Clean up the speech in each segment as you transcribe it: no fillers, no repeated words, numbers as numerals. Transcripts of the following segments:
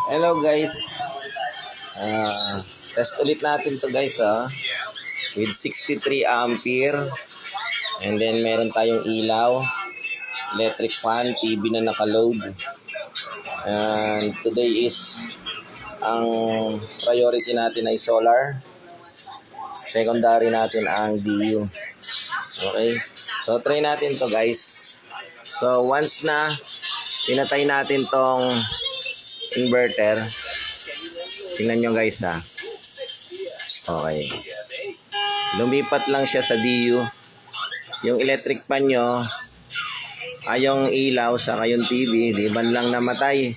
Hello guys. Test ulit natin to guys with 63 ampere. And then meron tayong ilaw, electric fan, TV na naka-load. And today is ang priority natin ay solar. Secondary natin ang DU. Okay. So try natin to guys. So once na pinatay natin tong inverter, tingnan nyo guys okay, lumipat lang siya sa DU. Yung electric fan nyo yung ilaw sa yung TV, di ban lang namatay.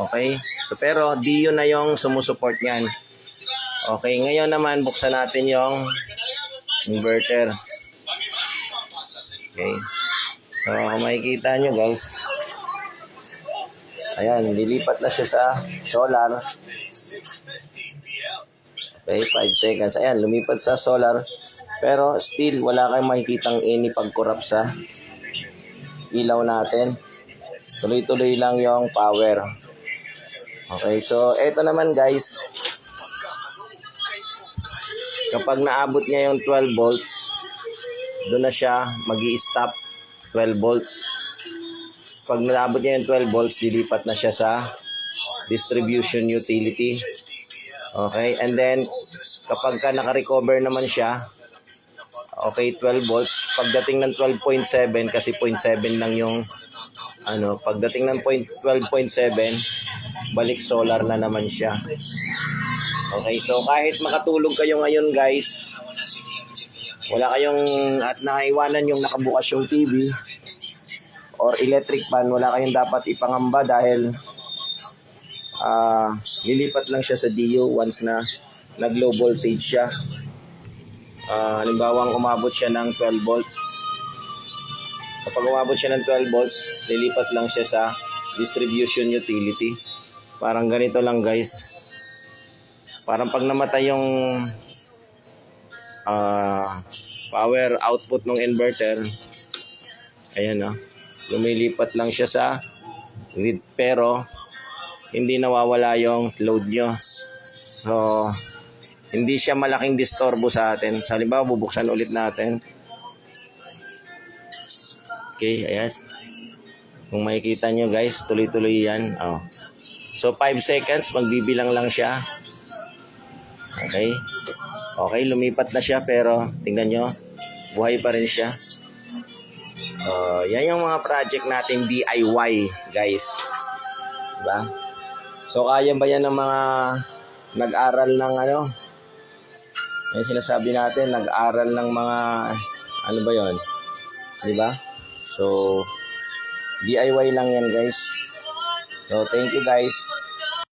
Okay, so pero DU na yung sumusuport nyan. Okay, ngayon naman buksan natin yung inverter. Okay, so kung makikita nyo guys, ayan, lilipat na siya sa solar. Okay, 5 seconds. Ayan, lumipat sa solar. Pero still, wala kayong makikitang any pag-corrupt sa ilaw natin. Tuloy-tuloy lang yung power. Okay, so eto naman guys. Kapag naabot niya yung 12 volts, doon na siya magi-stop 12 volts. Pag naabot niya yung 12 volts, dilipat na siya sa distribution utility. Okay, and then kapag ka naka-recover naman siya, okay, 12 volts, pagdating ng 12.7, kasi 0.7 lang yung pagdating ng 12.7, balik solar na naman siya. Okay, so kahit makatulog kayo ngayon guys, wala kayong at naiwanan yung nakabukas yung TV or electric fan, wala kayong dapat ipangamba dahil lilipat lang siya sa DU once na nag-low voltage siya. Halimbawa umabot siya ng 12 volts. Kapag umabot siya ng 12 volts, lilipat lang siya sa distribution utility. Parang ganito lang guys. Parang pag namatay yung power output ng inverter, ayan lumilipat lang siya sa grid, pero hindi nawawala yung load nyo. So hindi siya malaking disturbo sa atin. So, halimbawa bubuksan ulit natin. Okay, ayan, kung makikita nyo guys, tuloy-tuloy yan. So 5 seconds, magbibilang lang siya. Okay, okay, lumipat na siya, pero tingnan nyo, buhay pa rin siya. Yan yung mga project natin DIY guys, diba? So kaya ba yan ng mga nag-aral ng yung sinasabi natin, nag-aral ng mga ba yon, diba? So DIY lang yan guys. So thank you guys.